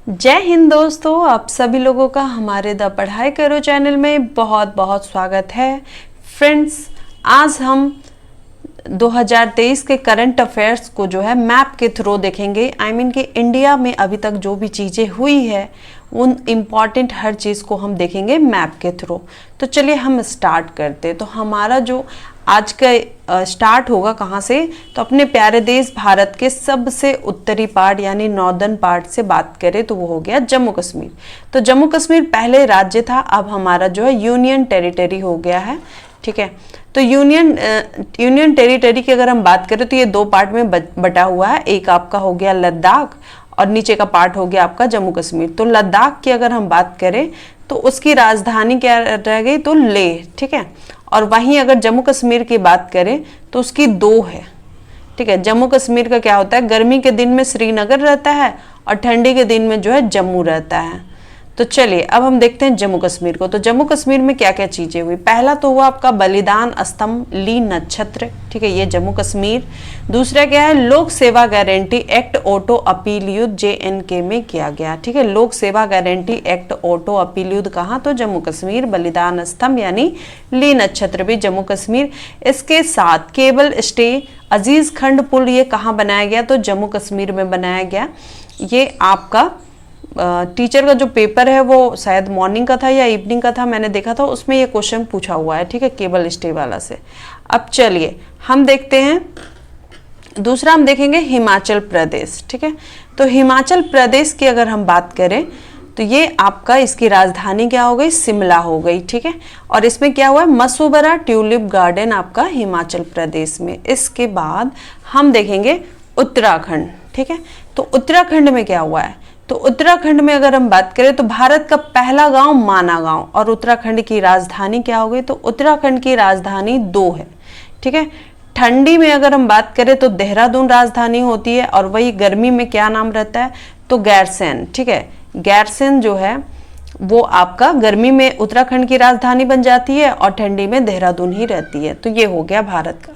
जय हिंद दोस्तों, आप सभी लोगों का हमारे द पढ़ाई करो चैनल में बहुत बहुत स्वागत है। फ्रेंड्स, आज हम 2023 के करंट अफेयर्स को जो है मैप के थ्रू देखेंगे। कि इंडिया में अभी तक जो भी चीज़ें हुई है उन इम्पॉर्टेंट हर चीज़ को हम देखेंगे मैप के थ्रू। तो चलिए हम स्टार्ट करते हैं। तो हमारा जो आज का स्टार्ट होगा कहाँ से, तो अपने प्यारे देश भारत के सबसे उत्तरी पार्ट यानी नॉर्दर्न पार्ट से बात करें तो वो हो गया जम्मू कश्मीर। तो जम्मू कश्मीर पहले राज्य था, अब हमारा जो है यूनियन टेरिटरी हो गया है। ठीक है, तो यूनियन टेरिटरी की अगर हम बात करें तो ये दो पार्ट में बटा हुआ है। एक आपका हो गया लद्दाख और नीचे का पार्ट हो गया आपका जम्मू कश्मीर। तो लद्दाख की अगर हम बात करें तो उसकी राजधानी क्या रह गई, तो लेह। ठीक है, और वहीं अगर जम्मू कश्मीर की बात करें तो उसकी दो है। ठीक है, जम्मू कश्मीर का क्या होता है, गर्मी के दिन में श्रीनगर रहता है और ठंडी के दिन में जो है जम्मू रहता है। तो चलिए अब हम देखते हैं जम्मू कश्मीर को। तो जम्मू कश्मीर में क्या क्या चीजें हुई। पहला तो हुआ आपका बलिदान स्तंभ ली नक्षत्र। ठीक है, ये जम्मू कश्मीर। दूसरा क्या है, लोक सेवा गारंटी एक्ट ऑटो अपील युद्ध JNK में किया गया। ठीक है, लोक सेवा गारंटी एक्ट ऑटो अपील युद्ध कहाँ, तो जम्मू कश्मीर। बलिदान स्तंभ यानी ली नक्षत्र भी जम्मू कश्मीर। इसके साथ केबल स्टे अजीज खंड पुल, ये कहाँ बनाया गया, तो जम्मू कश्मीर में बनाया गया। ये आपका टीचर का जो पेपर है वो शायद मॉर्निंग का था या इवनिंग का था, मैंने देखा था, उसमें ये क्वेश्चन पूछा हुआ है। ठीक है, केबल स्टे वाला से। अब चलिए हम देखते हैं दूसरा, हम देखेंगे हिमाचल प्रदेश। ठीक है, तो हिमाचल प्रदेश की अगर हम बात करें तो ये आपका इसकी राजधानी क्या हो गई, शिमला हो गई। ठीक है, और इसमें क्या हुआ है, मसूबरा ट्यूलिप गार्डन आपका हिमाचल प्रदेश में। इसके बाद हम देखेंगे उत्तराखंड। ठीक है, तो उत्तराखंड में क्या हुआ है, तो उत्तराखंड में अगर हम बात करें तो भारत का पहला गांव माना गांव, और उत्तराखंड की राजधानी क्या हो गई, तो उत्तराखंड की राजधानी दो है। ठीक है, ठंडी में अगर हम बात करें तो देहरादून राजधानी होती है, और वही गर्मी में क्या नाम रहता है, तो गैरसैंण। ठीक है, गैरसैंण जो है वो आपका गर्मी में उत्तराखंड की राजधानी बन जाती है और ठंडी में देहरादून ही रहती है। तो ये हो गया भारत का।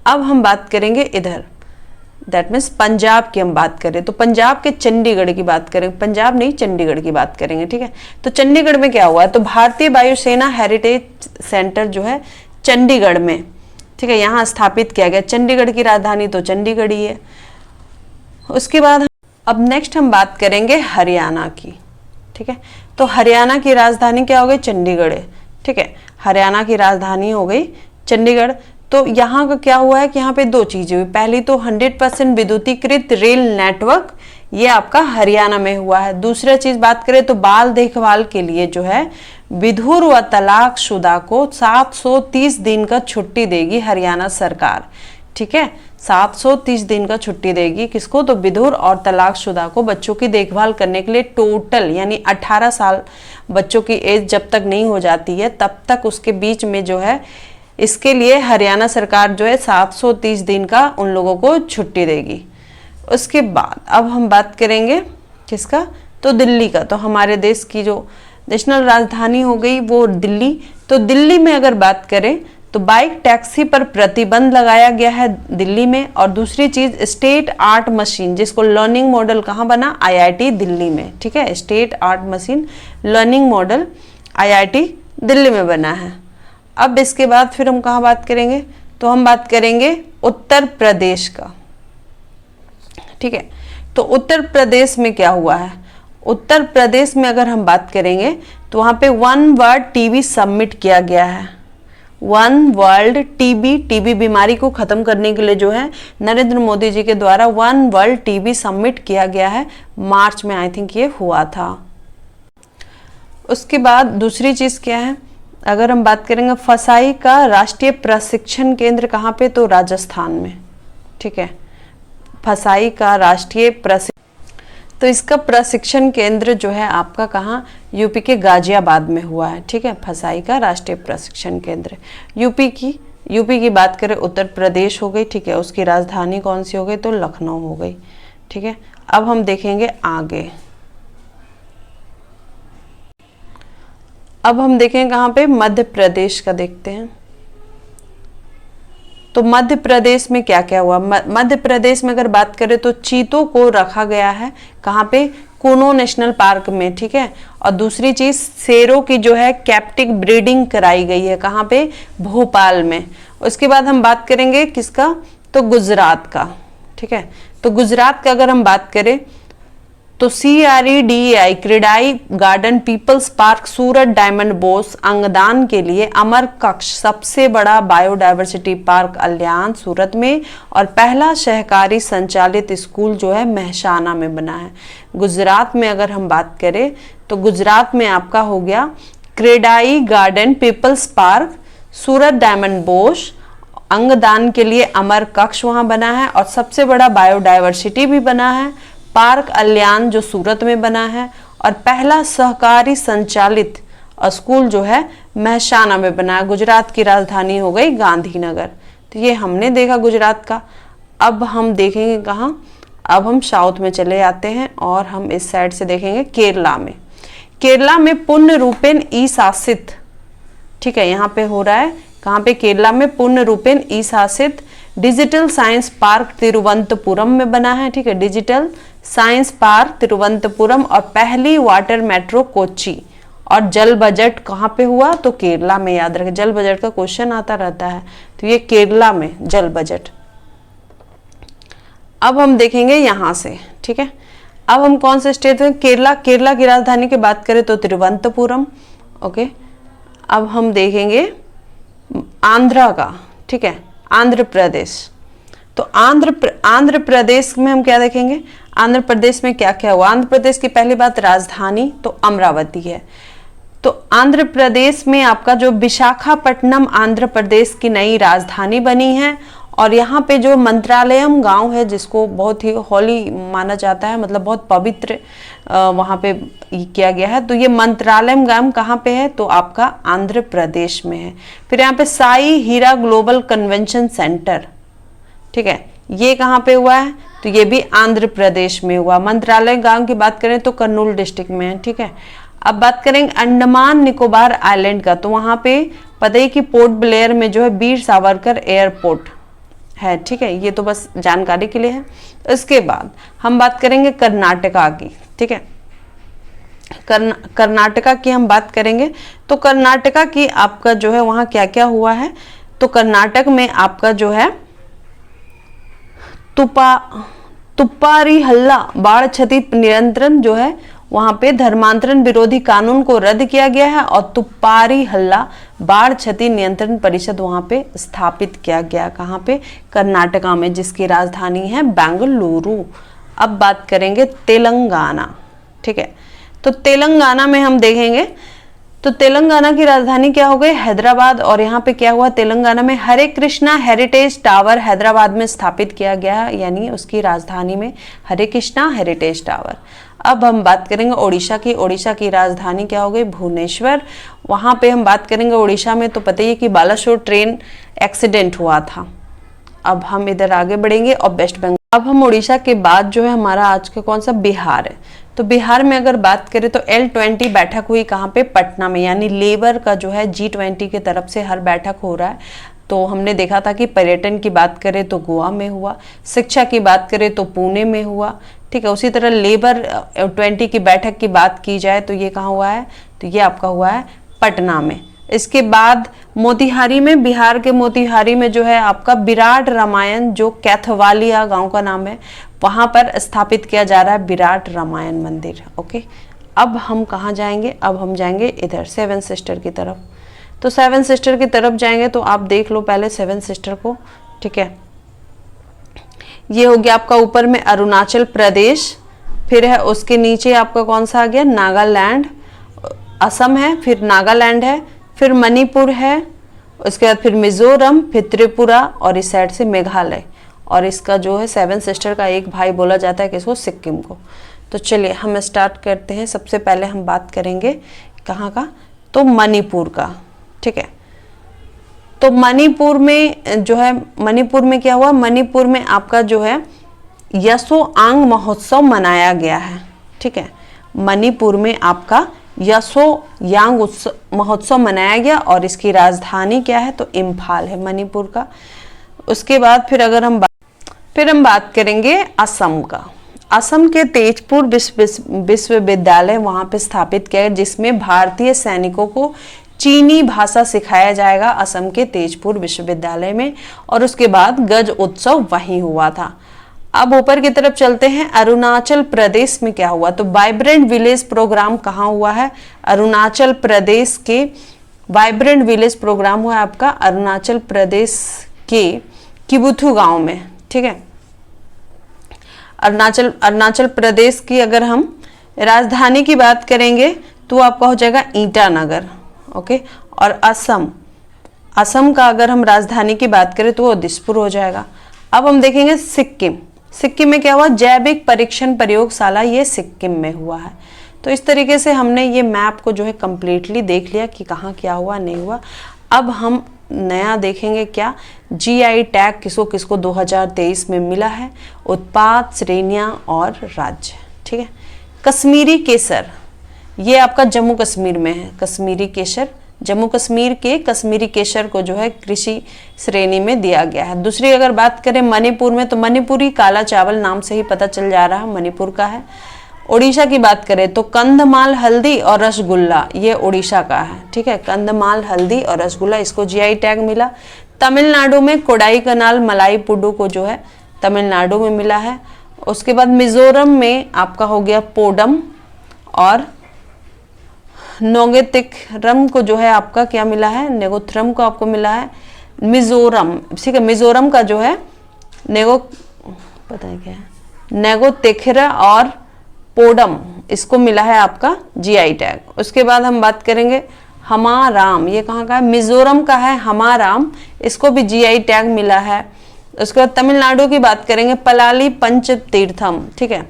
अब हम बात करेंगे इधर, दैट मीन्स पंजाब की हम बात करें तो पंजाब के चंडीगढ़ की बात करें, पंजाब नहीं चंडीगढ़ की बात करेंगे। ठीक है, तो चंडीगढ़ में क्या हुआ है, तो भारतीय वायुसेना हेरिटेज सेंटर जो है चंडीगढ़ में, ठीक है, यहाँ स्थापित किया गया। चंडीगढ़ की राजधानी तो चंडीगढ़ ही है। उसके बाद अब नेक्स्ट हम बात करेंगे हरियाणा की। ठीक है, तो हरियाणा की राजधानी क्या हो गई, चंडीगढ़ है। ठीक है, हरियाणा की राजधानी हो गई चंडीगढ़। तो यहाँ का क्या हुआ है कि यहाँ पे दो चीजें हुई। पहली तो 100% विद्युतीकृत रेल नेटवर्क, ये आपका हरियाणा में हुआ है। दूसरा चीज बात करें तो बाल देखभाल के लिए जो है विधुर व तलाकशुदा को 730 दिन का छुट्टी देगी हरियाणा सरकार। ठीक है, 730 दिन का छुट्टी देगी किसको, तो विधुर और तलाकशुदा को बच्चों की देखभाल करने के लिए। टोटल यानी 18 साल बच्चों की एज जब तक नहीं हो जाती है तब तक उसके बीच में जो है इसके लिए हरियाणा सरकार जो है 730 दिन का उन लोगों को छुट्टी देगी। उसके बाद अब हम बात करेंगे किसका, तो दिल्ली का। तो हमारे देश की जो नेशनल राजधानी हो गई वो दिल्ली। तो दिल्ली में अगर बात करें तो बाइक टैक्सी पर प्रतिबंध लगाया गया है दिल्ली में। और दूसरी चीज स्टेट आर्ट मशीन, जिसको लर्निंग मॉडल कहाँ बना, IIT दिल्ली में। ठीक है, state art machine learning model IIT Delhi में बना है। अब इसके बाद फिर हम कहाँ बात करेंगे, तो हम बात करेंगे उत्तर प्रदेश का। ठीक है, तो उत्तर प्रदेश में क्या हुआ है, उत्तर प्रदेश में अगर हम बात करेंगे तो वहाँ पे वन वर्ल्ड TB सबमिट किया गया है। वन वर्ल्ड TB बीमारी को खत्म करने के लिए जो है नरेंद्र मोदी जी के द्वारा वन वर्ल्ड TB सबमिट किया गया है। मार्च में आई थिंक ये हुआ था। उसके बाद दूसरी चीज क्या है, अगर हम बात करेंगे फसाई का राष्ट्रीय प्रशिक्षण केंद्र कहाँ पे, तो राजस्थान में। ठीक है, फसाई का राष्ट्रीय तो इसका प्रशिक्षण केंद्र जो है आपका कहाँ, यूपी के गाजियाबाद में हुआ है। ठीक है, फसाई का राष्ट्रीय प्रशिक्षण केंद्र। यूपी की बात करें उत्तर प्रदेश हो गई। ठीक है, उसकी राजधानी कौन सी हो गई, तो लखनऊ हो गई। ठीक है, अब हम देखेंगे आगे। अब हम देखें कहाँ पे, मध्य प्रदेश का देखते हैं। तो मध्य प्रदेश में क्या क्या हुआ, मध्य प्रदेश में अगर बात करें तो चीतों को रखा गया है कहाँ पे, कूनो नेशनल पार्क में, ठीक है। और दूसरी चीज शेरों की जो है कैप्टिव ब्रीडिंग कराई गई है, कहाँ पे, भोपाल में। उसके बाद हम बात करेंगे किसका, तो गुजरात का, ठीक है। तो गुजरात का अगर हम बात करें तो CREDAI CREDAI garden people's park Surat diamond bourse अंगदान के लिए अमर कक्ष सबसे बड़ा बायोडायवर्सिटी पार्क अल्यान सूरत में, और पहला सहकारी संचालित स्कूल जो है महसाना में बना है। गुजरात में अगर हम बात करें तो गुजरात में आपका हो गया CREDAI garden people's park Surat diamond bourse अंगदान के लिए अमर कक्ष वहां बना है, और सबसे बड़ा बायोडायवर्सिटी भी बना है पार्क अल्यान जो सूरत में बना है, और पहला सहकारी संचालित स्कूल जो है महसाना में बना है। गुजरात की राजधानी हो गई गांधीनगर। तो ये हमने देखा गुजरात का। अब हम देखेंगे कहाँ, अब हम साउथ में चले जाते हैं और हम इस साइड से देखेंगे केरला में। केरला में पूर्ण रूपेण ई शासित, ठीक है, यहाँ पे हो रहा है कहाँ पे, केरला में पूर्ण रूपेण ई शासित डिजिटल साइंस पार्क तिरुवनंतपुरम में बना है, ठीक है, डिजिटल साइंस पार्क तिरुवनंतपुरम, और पहली वाटर मेट्रो कोच्चि। और जल बजट कहाँ पे हुआ, तो केरला में। याद रखें, जल बजट का क्वेश्चन आता रहता है, तो ये केरला में जल बजट। अब हम देखेंगे यहां से, ठीक है। अब हम कौन से स्टेट में, केरला की राजधानी की बात करें तो तिरुवनंतपुरम, ओके। अब हम देखेंगे आंध्रा का, ठीक है, आंध्र प्रदेश। तो आंध्र प्रदेश में हम क्या देखेंगे, आंध्र प्रदेश में क्या क्या हुआ। आंध्र प्रदेश की पहली बात राजधानी तो अमरावती है। तो आंध्र प्रदेश में आपका जो विशाखापट्टनम आंध्र प्रदेश की नई राजधानी बनी है, और यहाँ पे जो मंत्रालयम गांव है जिसको बहुत ही होली माना जाता है, मतलब बहुत पवित्र वहाँ पे किया गया है। तो ये मंत्रालयम गांव कहाँ पे है, तो आपका आंध्र प्रदेश में है। फिर यहाँ पे साई हीरा ग्लोबल कन्वेंशन सेंटर, ठीक है, ये कहाँ पे हुआ है, तो ये भी आंध्र प्रदेश में हुआ। मंत्रालय गांव की बात करें तो कर्नूल डिस्ट्रिक्ट में है, ठीक है। अब बात करेंगे अंडमान निकोबार आइलैंड का, तो वहाँ पे पता ही कि पोर्ट ब्लेयर में जो है वीर सावरकर एयरपोर्ट है, ठीक है, ये तो बस जानकारी के लिए है। इसके बाद हम बात करेंगे कर्नाटका की, ठीक है। कर्नाटका की हम बात करेंगे तो कर्नाटका की आपका जो है वहाँ क्या क्या हुआ है, तो कर्नाटक में आपका जो है तुप्पारी हल्ला बाढ़ क्षति नियंत्रण जो है वहां पे धर्मांतरण विरोधी कानून को रद्द किया गया है, और तुप्पारी हल्ला बाढ़ क्षति नियंत्रण परिषद वहां पे स्थापित किया गया। कहाँ पे, कर्नाटका में, जिसकी राजधानी है बेंगलुरु। अब बात करेंगे तेलंगाना, ठीक है। तो तेलंगाना में हम देखेंगे तो तेलंगाना की राजधानी क्या हो गई, हैदराबाद, और यहाँ पे क्या हुआ, तेलंगाना में हरे कृष्णा हेरिटेज टावर हैदराबाद में स्थापित किया गया, यानी उसकी राजधानी में हरे कृष्णा हेरिटेज टावर। अब हम बात करेंगे ओडिशा की। ओडिशा की राजधानी क्या हो गई, भुवनेश्वर। वहां पे हम बात करेंगे ओडिशा में, तो पता ही है कि बालासोर ट्रेन एक्सीडेंट हुआ था। अब हम इधर आगे बढ़ेंगे और वेस्ट बंगाल। अब हम ओडिशा के बाद जो है हमारा आज का कौन सा, बिहार है। तो बिहार में अगर बात करें तो L20 बैठक हुई कहाँ पे, पटना में, यानी लेबर का जो है G20 की तरफ से हर बैठक हो रहा है। तो हमने देखा था कि पर्यटन की बात करें तो गोवा में हुआ, शिक्षा की बात करें तो पुणे में हुआ, ठीक है। उसी तरह लेबर 20 की बैठक की बात की जाए तो ये कहाँ हुआ है, तो ये आपका हुआ है पटना में। इसके बाद मोतिहारी में, बिहार के मोतिहारी में जो है आपका विराट रामायण, जो कैथवालिया गांव का नाम है, वहां पर स्थापित किया जा रहा है विराट रामायण मंदिर, ओके। अब हम कहाँ जाएंगे, अब हम जाएंगे इधर सेवन सिस्टर की तरफ। तो सेवन सिस्टर की तरफ जाएंगे तो आप देख लो पहले सेवन सिस्टर को, ठीक है। ये हो गया आपका ऊपर में अरुणाचल प्रदेश, फिर है उसके नीचे आपका कौन सा आ गया, नागालैंड, असम है, फिर नागालैंड है, फिर मणिपुर है, उसके बाद फिर मिजोरम, फिर त्रिपुरा, और इस साइड से मेघालय। और इसका जो है सेवन सिस्टर का एक भाई बोला जाता है किसको, सिक्किम को। तो चलिए हम स्टार्ट करते हैं। सबसे पहले हम बात करेंगे कहाँ का, तो मणिपुर का, ठीक है। तो मणिपुर में जो है, मणिपुर में क्या हुआ, मणिपुर में आपका जो है यसोआंग महोत्सव मनाया गया है, ठीक है। मणिपुर में आपका यसोयांग महोत्सव मनाया गया, और इसकी राजधानी क्या है, तो इम्फाल है मणिपुर का। उसके बाद फिर हम बात करेंगे असम का। असम के तेजपुर विश्वविद्यालय वहाँ पे स्थापित किया, जिसमें भारतीय सैनिकों को चीनी भाषा सिखाया जाएगा असम के तेजपुर विश्वविद्यालय में। और उसके बाद गज उत्सव वहीं हुआ था। अब ऊपर की तरफ चलते हैं, अरुणाचल प्रदेश में क्या हुआ। तो वाइब्रेंट विलेज प्रोग्राम कहाँ हुआ है, अरुणाचल प्रदेश के वाइब्रेंट विलेज प्रोग्राम हुआ आपका अरुणाचल प्रदेश के किबुथु गांव में, ठीक है। अरुणाचल प्रदेश की अगर हम राजधानी की बात करेंगे तो आपका हो जाएगा ईटानगर, ओके। और असम का अगर हम राजधानी की बात करें तो वो दिसपुर हो जाएगा। अब हम देखेंगे सिक्किम में क्या हुआ, जैविक परीक्षण प्रयोगशाला, ये सिक्किम में हुआ है। तो इस तरीके से हमने ये मैप को जो है कंप्लीटली देख लिया कि कहाँ क्या हुआ नहीं हुआ। अब हम नया देखेंगे क्या, जीआई टैग किसको किसको 2023 में मिला है, उत्पाद, श्रेणियां और राज्य, ठीक है। कश्मीरी केसर, ये आपका जम्मू कश्मीर में है, कश्मीरी केसर, जम्मू कश्मीर के कश्मीरी केसर को जो है कृषि श्रेणी में दिया गया है। दूसरी अगर बात करें मणिपुर में, तो मणिपुरी काला चावल नाम से ही पता चल जा रहा है मणिपुर का है। उड़ीसा की बात करें तो कंधमाल हल्दी और रसगुल्ला, ये उड़ीसा का है, ठीक है। कंधमाल हल्दी और रसगुल्ला, इसको जीआई टैग मिला। तमिलनाडु में कोडाई कनाल मलाई पुडू को जो है तमिलनाडु में मिला है। उसके बाद मिजोरम में आपका हो गया पोडम, और नोगेतिकरम को जो है आपका क्या मिला है, नेगोथ्रम को आपको मिला है मिजोरम, ठीक है। मिजोरम का जो है पता है क्या है, नेगोतिकरा और पोडम, इसको मिला है आपका जीआई टैग। उसके बाद हम बात करेंगे हमाराम, ये कहाँ का है, मिजोरम का है हमाराम, इसको भी जीआई टैग मिला है। उसके बाद तमिलनाडु की बात करेंगे पलाली पंच तीर्थम, ठीक है।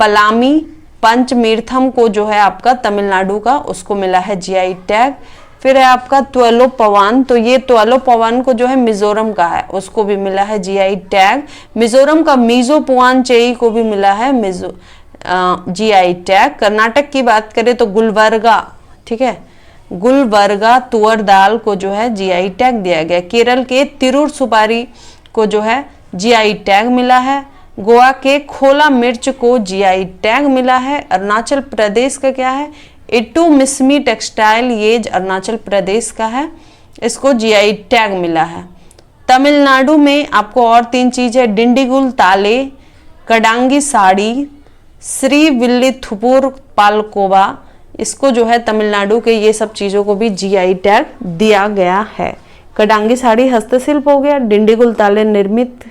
पलामी पंचमीर्थम को जो है आपका तमिलनाडु का, उसको मिला है जीआई टैग। फिर है आपका त्वलो पवान, तो ये त्वलो पवान को जो है मिजोरम का है, उसको भी मिला है जीआई टैग। मिजोरम का मीजो पुआन चेई को भी मिला है जीआई टैग। कर्नाटक की बात करें तो गुलबर्गा, ठीक है, गुलबर्गा तुअर दाल को जो है जीआई टैग दिया गया। केरल के तिरुर सुपारी को जो है जीआई टैग मिला है। गोवा के खोला मिर्च को जीआई टैग मिला है। अरुणाचल प्रदेश का क्या है, इट्टू मिसमी टेक्सटाइल, ये अरुणाचल प्रदेश का है, इसको जीआई टैग मिला है। तमिलनाडु में आपको और 3 चीज है, डिंडीगुल ताले, कडांगी साड़ी, श्री विल्लीथुपुर पालकोबा, इसको जो है तमिलनाडु के ये सब चीज़ों को भी जीआई टैग दिया गया है। कडांगी साड़ी हस्तशिल्प हो गया, डिंडीगुल ताले निर्मित,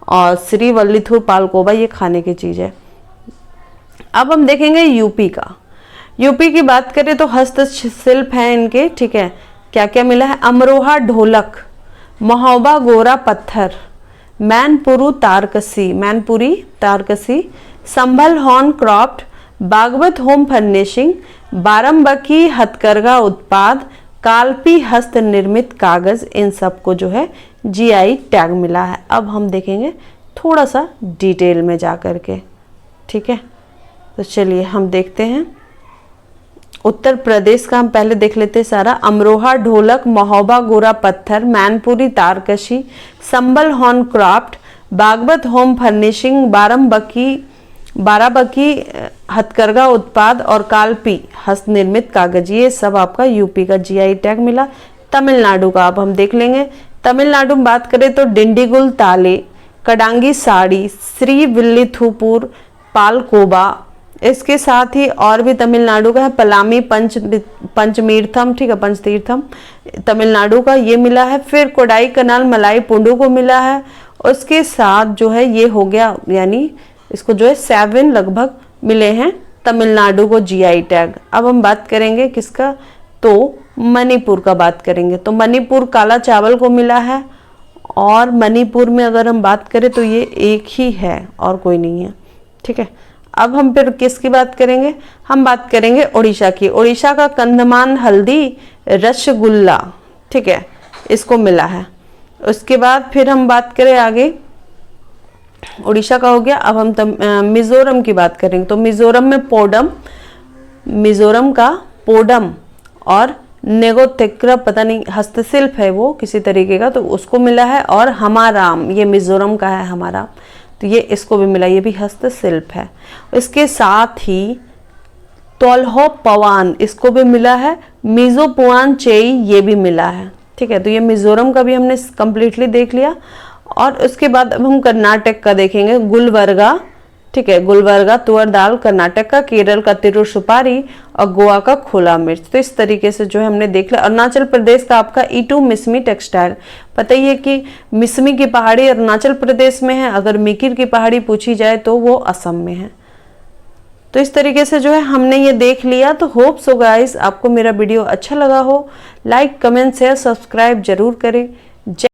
और श्री वल्लीथुर पालकोबा ये खाने की चीज़ है। अब हम देखेंगे यूपी का। यूपी की बात करें तो हस्तशिल्प है इनके, ठीक है। क्या क्या मिला है, अमरोहा ढोलक, महोबा गोरा पत्थर, मैनपुरी तारकसी, Sambhal horn craft, Baghpat home furnishing, Barabanki हथकरघा उत्पाद, कालपी हस्त निर्मित कागज, इन सब को जो है जीआई टैग मिला है। अब हम देखेंगे थोड़ा सा डिटेल में जा कर के, ठीक है। तो चलिए हम देखते हैं उत्तर प्रदेश का, हम पहले देख लेते हैं सारा। अमरोहा ढोलक, महोबा गोरा पत्थर, मैनपुरी तारकशी, Sambhal horn craft, Baghpat home furnishing, Barabanki हथकरघा उत्पाद और कालपी हस्त निर्मित कागज, ये सब आपका यूपी का जीआई टैग मिला। तमिलनाडु का अब हम देख लेंगे। तमिलनाडु में बात करें तो डिंडीगुल ताले, कडांगी साड़ी, श्री विल्लीथुपुर पालकोबा, इसके साथ ही और भी तमिलनाडु का है पलामी पंचमीर्थम, ठीक है, पंचतीर्थम तमिलनाडु का ये मिला है। फिर कोडाई कनाल मलाई पुंडू को मिला है। उसके साथ जो है ये हो गया, यानी इसको जो है 7 लगभग मिले हैं तमिलनाडु को जीआई टैग। अब हम बात करेंगे किसका, तो मणिपुर का बात करेंगे। तो मणिपुर काला चावल को मिला है, और मणिपुर में अगर हम बात करें तो ये एक ही है और कोई नहीं है, ठीक है। अब हम फिर किसकी बात करेंगे, हम बात करेंगे उड़ीसा की। उड़ीसा का कंधमान हल्दी रसगुल्ला, ठीक है, इसको मिला है। उसके बाद फिर हम बात करें आगे, उड़ीसा का हो गया। अब हम मिजोरम की बात करेंगे। तो मिजोरम में पोडम, मिजोरम का पोडम और नेगोतिकरा, पता नहीं हस्तशिल्प है वो किसी तरीके का, तो उसको मिला है। और हमाराम, ये मिजोरम का है हमारा, तो तो ये इसको भी मिला, ये भी हस्तशिल्प है। इसके साथ ही तोल्हो पवान, इसको भी मिला है। मिजोपुआन चेई, ये भी मिला है। ठीक है, तो ये मिजोरम का भी हमने कंप्लीटली देख लिया। और उसके बाद अब हम कर्नाटक का देखेंगे। गुलबर्गा, ठीक है, गुलबर्गा तुअर दाल कर्नाटक का, केरल का तिरु सुपारी और गोवा का खोला मिर्च। तो इस तरीके से जो है हमने देख लिया। अरुणाचल प्रदेश का आपका ईटू मिसमी टेक्सटाइल, पता ही है कि मिसमी की पहाड़ी अरुणाचल प्रदेश में है, अगर मिकिर की पहाड़ी पूछी जाए तो वो असम में है। तो इस तरीके से जो है हमने ये देख लिया। तो होप सो गाइस आपको मेरा वीडियो अच्छा लगा हो। लाइक, कमेंट, शेयर, सब्सक्राइब जरूर करें।